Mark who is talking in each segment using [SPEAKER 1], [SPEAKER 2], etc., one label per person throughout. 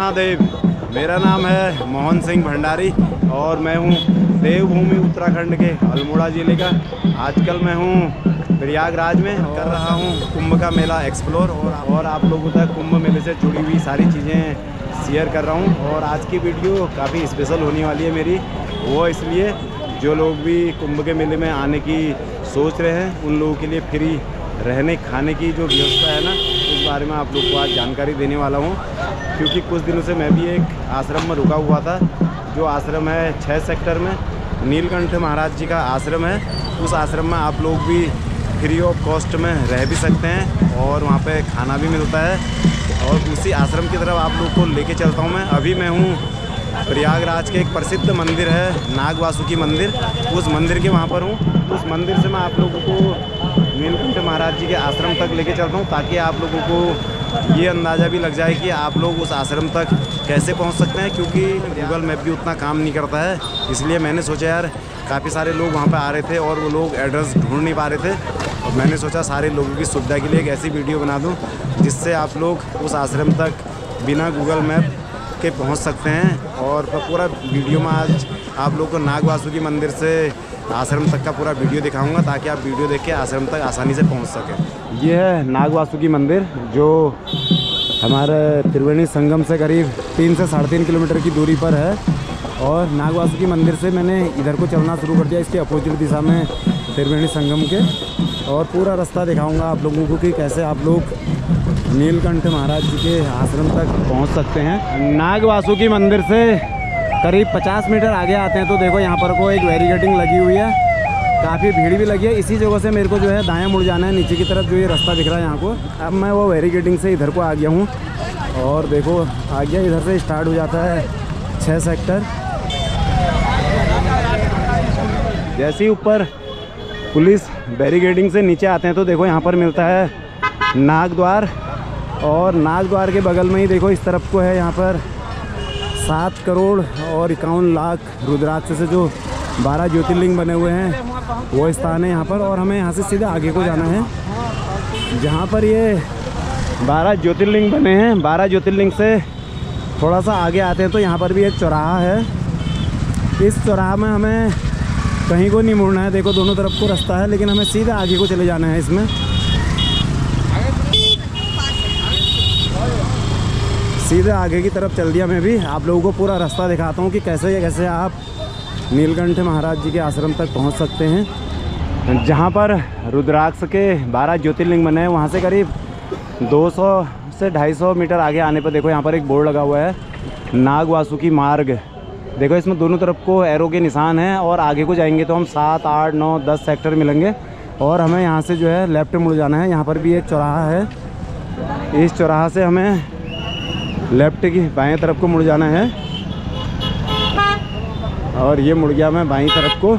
[SPEAKER 1] महादेव। मेरा नाम है मोहन सिंह भंडारी और मैं हूँ देवभूमि उत्तराखंड के अल्मोड़ा ज़िले का। आजकल मैं हूँ प्रयागराज में कर रहा हूँ कुंभ का मेला एक्सप्लोर और आप लोगों तक कुंभ मेले से जुड़ी हुई सारी चीज़ें शेयर कर रहा हूँ। और आज की वीडियो काफ़ी स्पेशल होने वाली है मेरी, वो इसलिए जो लोग भी कुंभ के मेले में आने की सोच रहे हैं उन लोगों के लिए फ्री रहने खाने की जो व्यवस्था है ना, उस बारे में आप लोग को आज जानकारी देने वाला हूँ। क्योंकि कुछ दिनों से मैं भी एक आश्रम में रुका हुआ था, जो आश्रम है 6 सेक्टर में नीलकंठ महाराज जी का आश्रम है। उस आश्रम में आप लोग भी फ्री ऑफ कॉस्ट में रह भी सकते हैं और वहाँ पे खाना भी मिलता है। और उसी आश्रम की तरफ आप लोग को लेके चलता हूँ मैं। अभी मैं हूँ प्रयागराज के एक प्रसिद्ध मंदिर है नाग वासुकी मंदिर, उस मंदिर के वहाँ पर हूँ। उस मंदिर से मैं आप लोगों को नीलकंठ महाराज जी के आश्रम तक लेके चलता हूँ, ताकि आप लोगों को ये अंदाज़ा भी लग जाए कि आप लोग उस आश्रम तक कैसे पहुँच सकते हैं। क्योंकि गूगल मैप भी उतना काम नहीं करता है, इसलिए मैंने सोचा यार काफ़ी सारे लोग वहाँ पे आ रहे थे और वो लोग एड्रेस ढूंढ नहीं पा रहे थे, और मैंने सोचा सारे लोगों की सुविधा के लिए एक ऐसी वीडियो बना दूँ जिससे आप लोग उस आश्रम तक बिना गूगल मैप के पहुंच सकते हैं। और पूरा वीडियो में आज आप लोग को नाग वासुकी मंदिर से आश्रम तक का पूरा वीडियो दिखाऊंगा, ताकि आप वीडियो देख के आश्रम तक आसानी से पहुंच सकें। ये है नाग वासुकी मंदिर, जो हमारे त्रिवेणी संगम से करीब 3 से 3.5 किलोमीटर की दूरी पर है। और नाग वासुकी मंदिर से मैंने इधर को चलना शुरू कर दिया, इसके अपोजिट दिशा में त्रिवेणी संगम के। और पूरा रास्ता दिखाऊँगा आप लोगों को कि कैसे आप लोग नीलकंठ महाराज जी के आश्रम तक पहुंच सकते हैं। नाग वासुकी मंदिर से करीब 50 मीटर आगे आते हैं तो देखो यहाँ पर को एक बैरिकेडिंग लगी हुई है, काफ़ी भीड़ भी लगी है। इसी जगह से मेरे को जो है दायां मुड़ जाना है नीचे की तरफ, जो ये रास्ता दिख रहा है यहाँ को। अब मैं वो बैरिकेडिंग से इधर को आ गया हूँ और देखो आ गया, इधर से स्टार्ट हो जाता है 6 सेक्टर। जैसे ही ऊपर पुलिस बैरिकेडिंग से नीचे आते हैं तो देखो यहाँ पर मिलता है नाग द्वार, और नाग द्वार के बगल में ही देखो इस तरफ को है यहाँ पर 7 करोड़ और 51 लाख रुद्राक्ष से जो 12 ज्योतिर्लिंग बने हुए हैं वो स्थान है यहाँ पर। और हमें यहाँ से सीधे आगे को जाना है, जहाँ पर ये 12 ज्योतिर्लिंग बने हैं। 12 ज्योतिर्लिंग से थोड़ा सा आगे आते हैं तो यहाँ पर भी एक चौराहा है। इस चौराहा में हमें कहीं को नहीं मुड़ना है, देखो दोनों तरफ को रास्ता है, लेकिन हमें सीधे आगे को चले जाना है। इसमें सीधे आगे की तरफ चल दिया मैं भी। आप लोगों को पूरा रास्ता दिखाता हूँ कि कैसे आप नीलकंठ महाराज जी के आश्रम तक पहुँच सकते हैं, जहाँ पर रुद्राक्ष के 12 ज्योतिर्लिंग बने हैं। वहाँ से करीब 200 से 250 मीटर आगे आने पर देखो यहाँ पर एक बोर्ड लगा हुआ है नाग वासुकी मार्ग। देखो इसमें दोनों तरफ को एरो के निशान हैं, और आगे को जाएंगे तो हम 7, 8, 9, 10 सेक्टर मिलेंगे। और हमें यहाँ से जो है लेफ्ट मुड़ जाना है। यहाँ पर भी एक चौराहा है, इस चौराहा से हमें लेफ्ट की बाएं तरफ को मुड़ जाना है। और ये मुड़ गया मैं बाएं तरफ को।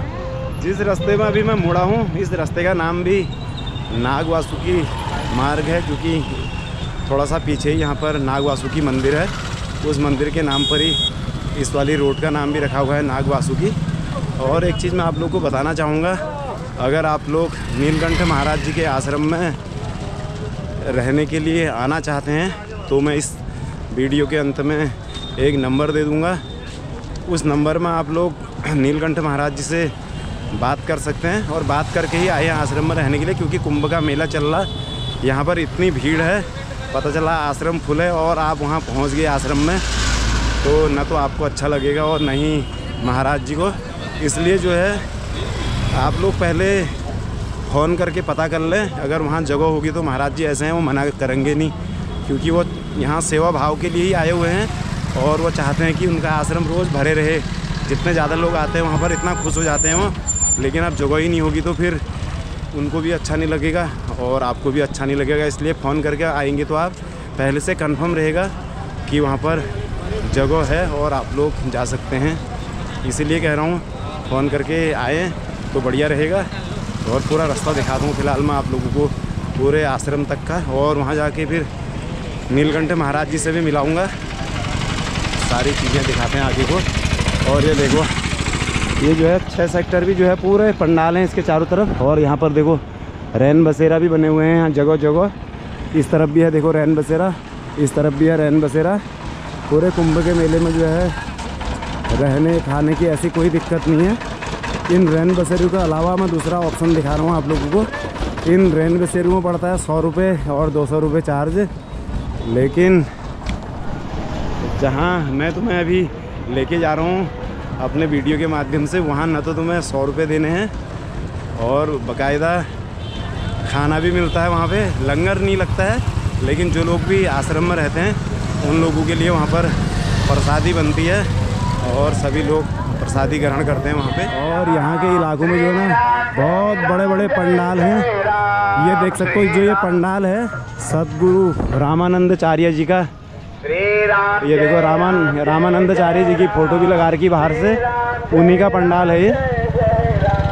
[SPEAKER 1] जिस रास्ते में अभी मैं मुड़ा हूँ, इस रास्ते का नाम भी नाग वासुकी मार्ग है, क्योंकि थोड़ा सा पीछे ही यहाँ पर नाग वासुकी मंदिर है। उस मंदिर के नाम पर ही इस वाली रोड का नाम भी रखा हुआ है नाग वासुकी। और एक चीज़ मैं आप लोग को बताना चाहूँगा, अगर आप लोग नीलकंठ महाराज जी के आश्रम में रहने के लिए आना चाहते हैं तो मैं इस वीडियो के अंत में एक नंबर दे दूँगा। उस नंबर में आप लोग नीलकंठ महाराज जी से बात कर सकते हैं, और बात करके ही आए हैं आश्रम में रहने के लिए। क्योंकि कुंभ का मेला चल रहा, यहाँ पर इतनी भीड़ है, पता चला आश्रम फुल है और आप वहाँ पहुँच गए आश्रम में, तो न तो आपको अच्छा लगेगा और न ही महाराज जी को। इसलिए जो है आप लोग पहले फ़ोन करके पता कर लें। अगर वहाँ जगह होगी तो महाराज जी ऐसे हैं, वो मना करेंगे नहीं, क्योंकि वो यहाँ सेवा भाव के लिए ही आए हुए हैं और वो चाहते हैं कि उनका आश्रम रोज़ भरे रहे। जितने ज़्यादा लोग आते हैं वहाँ पर इतना खुश हो जाते हैं वो, लेकिन अब जगह ही नहीं होगी तो फिर उनको भी अच्छा नहीं लगेगा और आपको भी अच्छा नहीं लगेगा। इसलिए फ़ोन करके आएंगे तो आप पहले से कंफर्म रहेगा कि वहाँ पर जगह है और आप लोग जा सकते हैं। इसीलिए कह रहा हूँ फ़ोन करके आएँ तो बढ़िया रहेगा। और पूरा रास्ता दिखाता हूँ फ़िलहाल मैं आप लोगों को पूरे आश्रम तक का, और वहाँ जाके फिर नीलकंठ महाराज जी से भी मिलाऊंगा, सारी चीज़ें दिखाते हैं आगे को। और ये देखो ये जो है 6 सेक्टर भी जो है पूरे पंडाल हैं इसके चारों तरफ। और यहाँ पर देखो रैन बसेरा भी बने हुए हैं यहाँ जगह जगह। इस तरफ भी है देखो रैन बसेरा, इस तरफ भी है रैन बसेरा। पूरे कुंभ के मेले में जो है रहने खाने की ऐसी कोई दिक्कत नहीं है। इन रैन बसेरों के अलावा मैं दूसरा ऑप्शन दिखा रहा हूँ आप लोगों को। इन रैन बसेरों में पड़ता है 100 रुपये और 200 रुपये चार्ज। लेकिन जहाँ मैं तुम्हें अभी लेके जा रहा हूँ अपने वीडियो के माध्यम से, वहाँ न तो तुम्हें 100 रुपये देने हैं और बाकायदा खाना भी मिलता है। वहाँ पे लंगर नहीं लगता है, लेकिन जो लोग भी आश्रम में रहते हैं उन लोगों के लिए वहाँ पर प्रसादी बनती है और सभी लोग प्रसादी ग्रहण करते हैं वहाँ पे। और यहाँ के इलाकों में जो है ना बहुत बड़े बड़े पंडाल हैं। ये देख सकते हो, जो ये पंडाल है सदगुरु रामानंदाचार्य जी का। ये देखो रामानंदाचार्य जी की फ़ोटो भी लगा रखी बाहर से, उन्हीं का पंडाल है ये।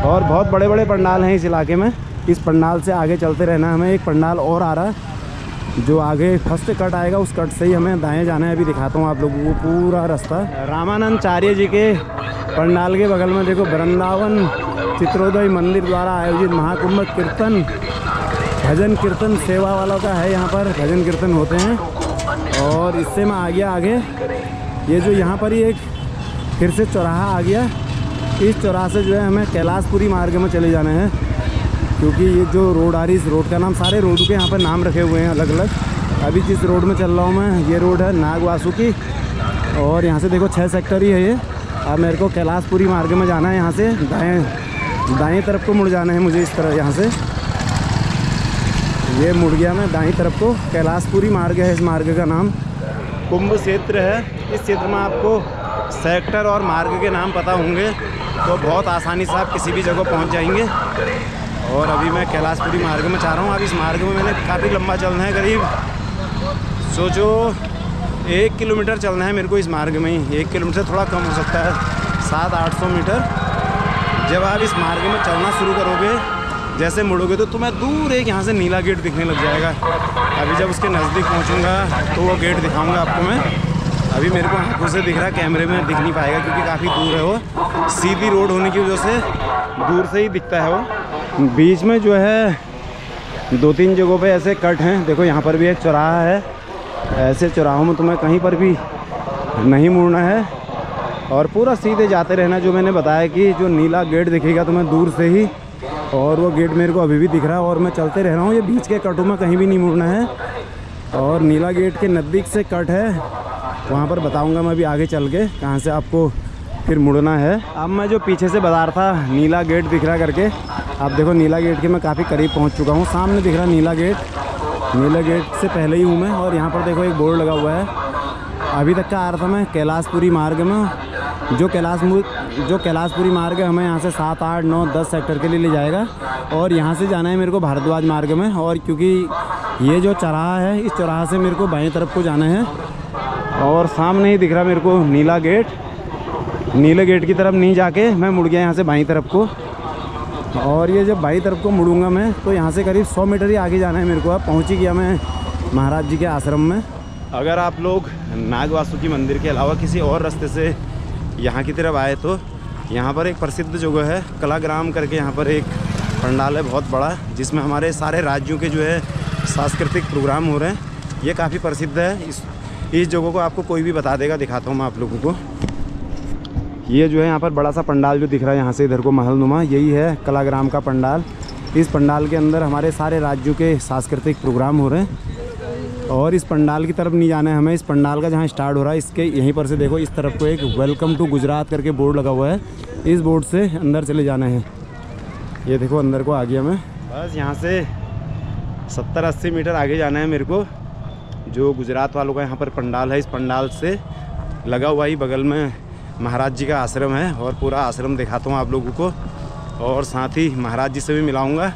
[SPEAKER 1] और बहुत बड़े बड़े पंडाल हैं इस इलाके में। इस पंडाल से आगे चलते रहना, हमें एक पंडाल और आ रहा है जो आगे फर्स्ट कट आएगा, उस कट से ही हमें दाएं जाना है। अभी दिखाता हूँ आप लोगों को पूरा रास्ता। रामानंदाचार्य जी के पंडाल के बगल में देखो वृंदावन चित्रोदय मंदिर द्वारा आयोजित महाकुंभ कीर्तन भजन कीर्तन सेवा वालों का है। यहाँ पर भजन कीर्तन होते हैं। और इससे मैं आ गया आगे, ये जो यहाँ पर ही एक फिर से चौराहा आ गया। इस चौराहे से जो है हमें कैलाशपुरी मार्ग में चले जाना है, क्योंकि ये जो रोड आ रही, इस रोड का नाम, सारे रोड के यहाँ पर नाम रखे हुए हैं अलग अलग। अभी जिस रोड में चल रहा हूँ मैं, ये रोड है नागवासुकी और यहाँ से देखो 6 सेक्टर ही है ये। अब मेरे को कैलाशपुरी मार्ग में जाना है। यहाँ से दाएं तरफ को मुड़ जाना है मुझे, इस तरह यहाँ से ये मुड़ गया मैं दाएं तरफ को। कैलाशपुरी मार्ग है इस मार्ग का नाम। कुंभ क्षेत्र है। इस क्षेत्र में आपको सेक्टर और मार्ग के नाम पता होंगे तो बहुत आसानी से आप किसी भी जगह पहुँच जाएंगे। और अभी मैं कैलाशपुरी मार्ग में चाह रहा हूँ। अब इस मार्ग में मैंने काफ़ी लंबा चलना है, करीब सोचो 1 किलोमीटर चलना है मेरे को इस मार्ग में ही। 1 किलोमीटर से थोड़ा कम हो सकता है, 700-800 मीटर। जब आप इस मार्ग में चलना शुरू करोगे, जैसे मुड़ोगे तो तुम्हें दूर एक यहाँ से नीला गेट दिखने लग जाएगा। अभी जब उसके नज़दीक पहुँचूँगा तो वो गेट दिखाऊँगा आपको मैं। अभी मेरे को आंखों से दिख रहा है, कैमरे में दिख नहीं पाएगा क्योंकि काफ़ी दूर है वो। सीधी रोड होने की वजह से दूर से ही दिखता है वो। बीच में जो है 2-3 जगहों पे ऐसे कट हैं। देखो यहाँ पर भी एक चौराहा है। ऐसे चौराहों में तुम्हें कहीं पर भी नहीं मुड़ना है और पूरा सीधे जाते रहना। जो मैंने बताया कि जो नीला गेट दिखेगा तुम्हें दूर से ही, और वो गेट मेरे को अभी भी दिख रहा है और मैं चलते रह रहा हूँ। ये बीच के कटों में कहीं भी नहीं मुड़ना है। और नीला गेट के नज़दीक से कट है, वहाँ पर बताऊँगा मैं अभी आगे चल के कहाँ से आपको फिर मुड़ना है। अब मैं जो पीछे से बता रहा था नीला गेट दिख रहा करके, आप देखो नीला गेट के मैं काफ़ी करीब पहुंच चुका हूं। सामने दिख रहा नीला गेट। नीला गेट से पहले ही हूं मैं। और यहां पर देखो एक बोर्ड लगा हुआ है। अभी तक का आ रहा था मैं कैलाशपुरी मार्ग में। जो कैलाशपुरी मार्ग है हमें यहाँ से 7, 8, 9, 10 सेक्टर के लिए ले जाएगा। और यहाँ से जाना है मेरे को भारद्वाज मार्ग में। और क्योंकि ये जो चौराहा है, इस चौराहे से मेरे को बाएँ तरफ को जाना है। और सामने ही दिख रहा मेरे को नीला गेट। नीले गेट की तरफ नहीं जाके मैं मुड़ गया यहाँ से बाईं तरफ को। और ये जब बाईं तरफ को मुड़ूंगा मैं तो यहाँ से करीब 100 मीटर ही आगे जाना है मेरे को। अब पहुँच ही गया मैं महाराज जी के आश्रम में। अगर आप लोग नागवासुकी मंदिर के अलावा किसी और रास्ते से यहाँ की तरफ आए तो यहाँ पर एक प्रसिद्ध जगह है कलाग्राम करके। यहाँ पर एक पंडाल है बहुत बड़ा, जिसमें हमारे सारे राज्यों के जो है सांस्कृतिक प्रोग्राम हो रहे हैं। ये काफ़ी प्रसिद्ध है। इस जगह को आपको कोई भी बता देगा। दिखाता हूँ मैं आप लोगों को। ये जो है यहाँ पर बड़ा सा पंडाल जो दिख रहा है यहाँ से इधर को महलनुमा, यही है कलाग्राम का पंडाल। इस पंडाल के अंदर हमारे सारे राज्यों के सांस्कृतिक प्रोग्राम हो रहे हैं। और इस पंडाल की तरफ नहीं जाना है हमें। इस पंडाल का जहाँ स्टार्ट हो रहा है इसके यहीं पर से देखो, इस तरफ को एक वेलकम टू गुजरात करके बोर्ड लगा हुआ है। इस बोर्ड से अंदर चले जाना है। ये देखो अंदर को आ गया मैं। बस यहाँ से 70-80 मीटर आगे जाना है मेरे को। जो गुजरात वालों का यहाँ पर पंडाल है, इस पंडाल से लगा हुआ ही बगल में महाराज जी का आश्रम है। और पूरा आश्रम दिखाता हूँ आप लोगों को, और साथ ही महाराज जी से भी मिलाऊंगा।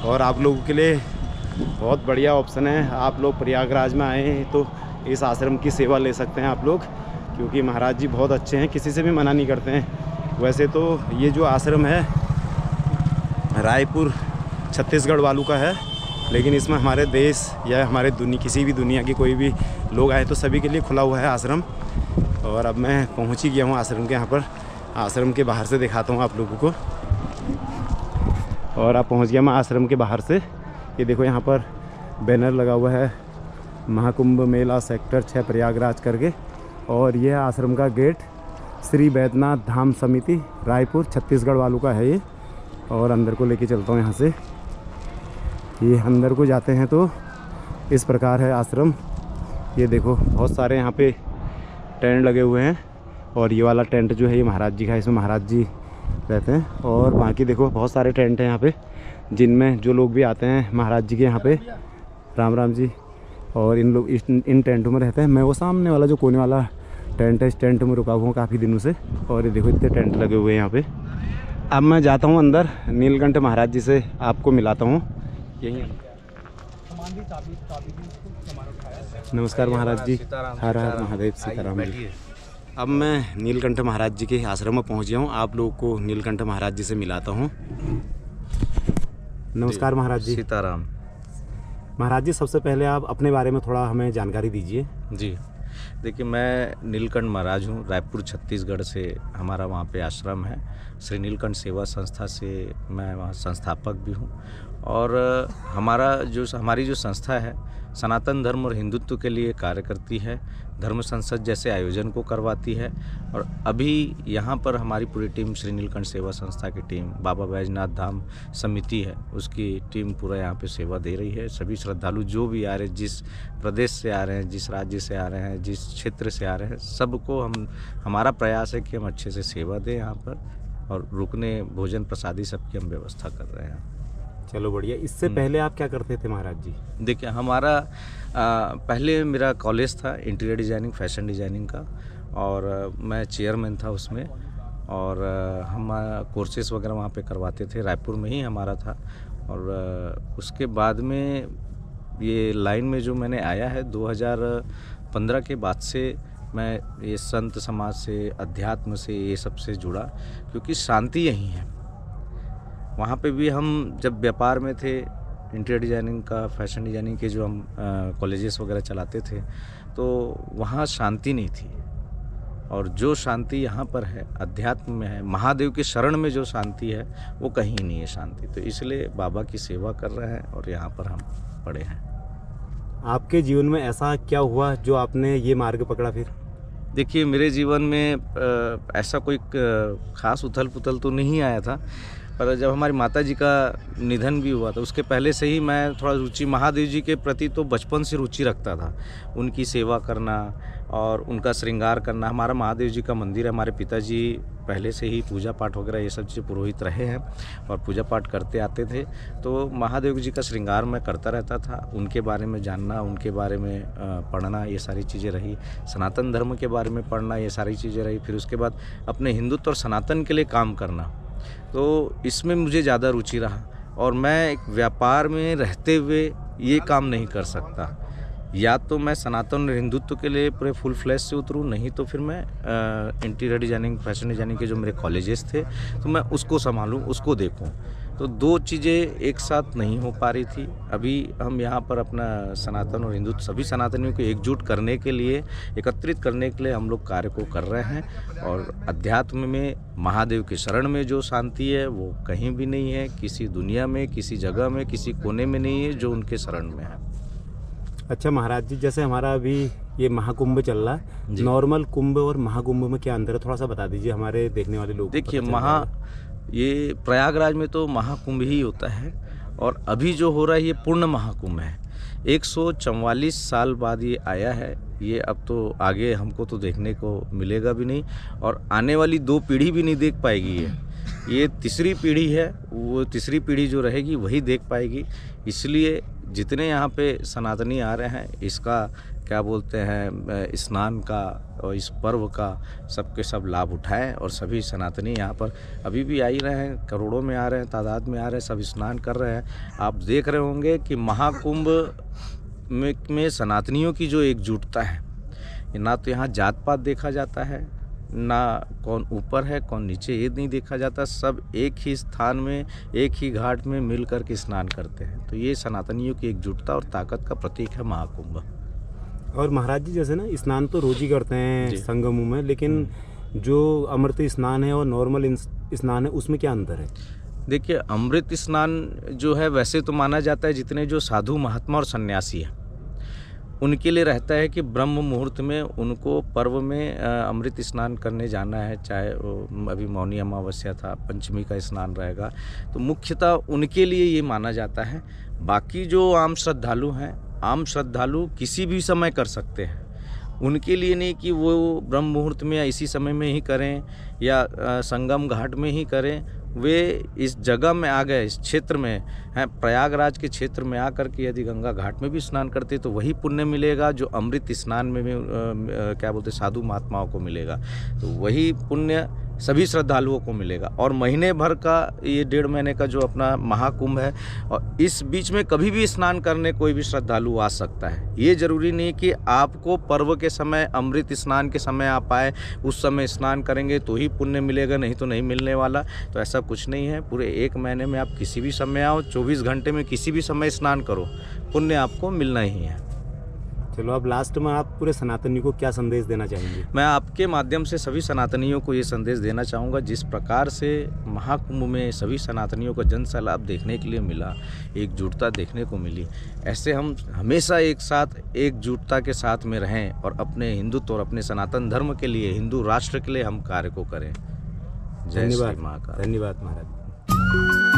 [SPEAKER 1] और आप लोगों के लिए बहुत बढ़िया ऑप्शन है। आप लोग प्रयागराज में आए हैं तो इस आश्रम की सेवा ले सकते हैं आप लोग, क्योंकि महाराज जी बहुत अच्छे हैं, किसी से भी मना नहीं करते हैं। वैसे तो ये जो आश्रम है रायपुर छत्तीसगढ़ वालों का है, लेकिन इसमें हमारे देश या हमारे किसी भी दुनिया के कोई भी लोग आए तो सभी के लिए खुला हुआ है आश्रम। और अब मैं पहुंच ही गया हूं आश्रम के यहाँ पर। आश्रम के बाहर से दिखाता हूं आप लोगों को। और अब पहुंच गया मैं आश्रम के बाहर से। ये देखो यहाँ पर बैनर लगा हुआ है महाकुंभ मेला सेक्टर 6 प्रयागराज करके। और ये है आश्रम का गेट। श्री बैद्यनाथ धाम समिति रायपुर छत्तीसगढ़ वालों का है ये। और अंदर को लेके चलता हूँ यहाँ से। ये अंदर को जाते हैं तो इस प्रकार है आश्रम। ये देखो बहुत सारे यहाँ पे टेंट लगे हुए हैं। और ये वाला टेंट जो है ये महाराज जी का है, इसमें महाराज जी रहते हैं। और बाकी देखो बहुत सारे टेंट हैं यहाँ पे, जिनमें जो लोग भी आते हैं महाराज जी के यहाँ पे, राम राम जी, और इन लोग इन टेंटों में रहते हैं। मैं वो सामने वाला जो कोने वाला टेंट है, इस टेंट में रुका हुआ हूँ काफ़ी दिनों से। और ये देखो इतने टेंट लगे हुए हैं यहाँ पे। अब मैं जाता हूँ अंदर, नीलकंठ महाराज जी से आपको मिलाता हूँ। यही नमस्कार महाराज जी, हर हर महादेव, सीताराम जी। अब मैं नीलकंठ महाराज जी के आश्रम में पहुँच गया हूँ। आप लोगों को नीलकंठ महाराज जी से मिलाता हूँ। नमस्कार महाराज जी।
[SPEAKER 2] सीताराम।
[SPEAKER 1] महाराज जी सबसे पहले आप अपने बारे में थोड़ा हमें जानकारी दीजिए।
[SPEAKER 2] जी देखिए, मैं नीलकंठ महाराज हूँ, रायपुर छत्तीसगढ़ से हमारा वहाँ पे आश्रम है। श्री नीलकंठ सेवा संस्था से मैं वहाँ संस्थापक भी हूँ। और हमारी जो संस्था है सनातन धर्म और हिंदुत्व के लिए कार्य करती है, धर्म संसद जैसे आयोजन को करवाती है। और अभी यहाँ पर हमारी पूरी टीम श्री नीलकंठ सेवा संस्था की टीम, बाबा बैजनाथ धाम समिति है, उसकी टीम पूरा यहाँ पे सेवा दे रही है। सभी श्रद्धालु जो भी आ रहे हैं, जिस प्रदेश से आ रहे हैं, जिस राज्य से आ रहे हैं, जिस क्षेत्र से आ रहे हैं, सबको हमारा प्रयास है कि हम अच्छे से सेवा दें यहाँ पर। और रुकने, भोजन प्रसादी सबकी हम व्यवस्था कर रहे हैं।
[SPEAKER 1] चलो बढ़िया। इससे पहले आप क्या करते थे महाराज जी?
[SPEAKER 2] देखिए, हमारा पहले मेरा कॉलेज था इंटीरियर डिज़ाइनिंग, फैशन डिज़ाइनिंग का, और मैं चेयरमैन था उसमें। और हम कोर्सेस वगैरह वहाँ पे करवाते थे, रायपुर में ही हमारा था। और उसके बाद में ये लाइन में जो मैंने आया है 2015 के बाद से, मैं ये संत समाज से, अध्यात्म से, ये सब से जुड़ा, क्योंकि शांति यहीं है। वहाँ पे भी हम जब व्यापार में थे, इंटीरियर डिज़ाइनिंग का, फैशन डिज़ाइनिंग के जो हम कॉलेजेस वगैरह चलाते थे, तो वहाँ शांति नहीं थी। और जो शांति यहाँ पर है, अध्यात्म में है, महादेव के शरण में जो शांति है, वो कहीं नहीं है शांति। तो इसलिए बाबा की सेवा कर रहे हैं और यहाँ पर हम पड़े हैं।
[SPEAKER 1] आपके जीवन में ऐसा क्या हुआ जो आपने ये मार्ग पकड़ा फिर?
[SPEAKER 2] देखिए, मेरे जीवन में ऐसा कोई ख़ास उथल पुथल तो नहीं आया था, पर जब हमारी माता जी का निधन भी हुआ था, उसके पहले से ही मैं थोड़ा रुचि महादेव जी के प्रति तो बचपन से रुचि रखता था। उनकी सेवा करना और उनका श्रृंगार करना। हमारा महादेव जी का मंदिर है, हमारे पिताजी पहले से ही पूजा पाठ वगैरह ये सब चीज़ पुरोहित रहे हैं और पूजा पाठ करते आते थे। तो महादेव जी का श्रृंगार मैं करता रहता था। उनके बारे में जानना, उनके बारे में पढ़ना, ये सारी चीज़ें रही। सनातन धर्म के बारे में पढ़ना, ये सारी चीज़ें रही। फिर उसके बाद अपने हिंदुत्व और सनातन के लिए काम करना, तो इसमें मुझे ज़्यादा रुचि रहा। और मैं एक व्यापार में रहते हुए ये काम नहीं कर सकता। या तो मैं सनातन और हिंदुत्व के लिए पूरे फुल फ्लैश से उतरूँ, नहीं तो फिर मैं इंटीरियर डिज़ाइनिंग, फैशन डिज़ाइनिंग के जो मेरे कॉलेजेस थे, तो मैं उसको संभालूँ, उसको देखूँ। तो दो चीज़ें एक साथ नहीं हो पा रही थी। अभी हम यहाँ पर अपना सनातन और हिंदुत्व, सभी सनातनियों को एकजुट करने के लिए, एकत्रित करने के लिए हम लोग कार्य को कर रहे हैं। और अध्यात्म में महादेव के शरण में जो शांति है, वो कहीं भी नहीं है, किसी दुनिया में, किसी जगह में, किसी कोने में नहीं है, जो उनके शरण में है।
[SPEAKER 1] अच्छा महाराज जी, जैसे हमारा अभी ये महाकुंभ चल रहा है, नॉर्मल कुंभ और महाकुंभ में क्या अंतर है, थोड़ा सा बता दीजिए हमारे देखने वाले लोग।
[SPEAKER 2] देखिए, ये प्रयागराज में तो महाकुंभ ही होता है, और अभी जो हो रहा है ये पूर्ण महाकुंभ है। 144 साल बाद ये आया है। ये अब तो आगे हमको तो देखने को मिलेगा भी नहीं, और आने वाली 2 पीढ़ी भी नहीं देख पाएगी। ये तीसरी पीढ़ी है, वो तीसरी पीढ़ी जो रहेगी वही देख पाएगी। इसलिए जितने यहाँ पे सनातनी आ रहे हैं, इसका क्या बोलते हैं, स्नान का और इस पर्व का सबके सब लाभ उठाएं। और सभी सनातनी यहाँ पर अभी भी आ ही रहे हैं, करोड़ों में आ रहे हैं, तादाद में आ रहे हैं, सब स्नान कर रहे हैं। आप देख रहे होंगे कि महाकुंभ में सनातनियों की जो एकजुटता है, ना तो यहाँ जात पात देखा जाता है, ना कौन ऊपर है कौन नीचे, ये नहीं देखा जाता। सब एक ही स्थान में, एक ही घाट में मिल कर के स्नान करते हैं। तो ये सनातनियों की एकजुटता और ताकत का प्रतीक है महाकुंभ।
[SPEAKER 1] और महाराज जी, जैसे ना स्नान तो रोज ही करते हैं संगमों में, लेकिन जो अमृत स्नान है और नॉर्मल स्नान है, उसमें क्या अंतर है?
[SPEAKER 2] देखिए, अमृत स्नान जो है, वैसे तो माना जाता है जितने जो साधु महात्मा और सन्यासी हैं उनके लिए रहता है कि ब्रह्म मुहूर्त में उनको पर्व में अमृत स्नान करने जाना है, चाहे वो अभी मौनी अमावस्या था, पंचमी का स्नान रहेगा, तो मुख्यतः उनके लिए ये माना जाता है। बाकी जो आम श्रद्धालु हैं, आम श्रद्धालु किसी भी समय कर सकते हैं, उनके लिए नहीं कि वो ब्रह्म मुहूर्त में या इसी समय में ही करें या संगम घाट में ही करें। वे इस जगह में आ गए, इस क्षेत्र में हैं, प्रयागराज के क्षेत्र में आकर के यदि गंगा घाट में भी स्नान करते तो वही पुण्य मिलेगा जो अमृत स्नान में भी क्या बोलते साधु महात्माओं को मिलेगा। तो वही पुण्य सभी श्रद्धालुओं को मिलेगा। और महीने भर का ये 1.5 महीने का जो अपना महाकुंभ है, और इस बीच में कभी भी स्नान करने कोई भी श्रद्धालु आ सकता है। ये जरूरी नहीं कि आपको पर्व के समय, अमृत स्नान के समय आप आए, उस समय स्नान करेंगे तो ही पुण्य मिलेगा, नहीं तो नहीं मिलने वाला। तो ऐसा कुछ नहीं है, पूरे 1 महीने में आप किसी भी समय आओ, 24 घंटे में किसी भी समय स्नान करो, पुण्य आपको मिलना ही है।
[SPEAKER 3] चलो, अब लास्ट में आप पूरे सनातनियों को क्या संदेश देना चाहेंगे?
[SPEAKER 2] मैं आपके माध्यम से सभी सनातनियों को ये संदेश देना चाहूँगा, जिस प्रकार से महाकुंभ में सभी सनातनियों को जन सैलाब देखने के लिए मिला, एकजुटता देखने को मिली, ऐसे हम हमेशा एक साथ एकजुटता के साथ में रहें और अपने हिंदुत्व और अपने सनातन धर्म के लिए, हिंदू राष्ट्र के लिए हम कार्य को करें। जय श्री महाकाल।
[SPEAKER 3] धन्यवाद महाराज।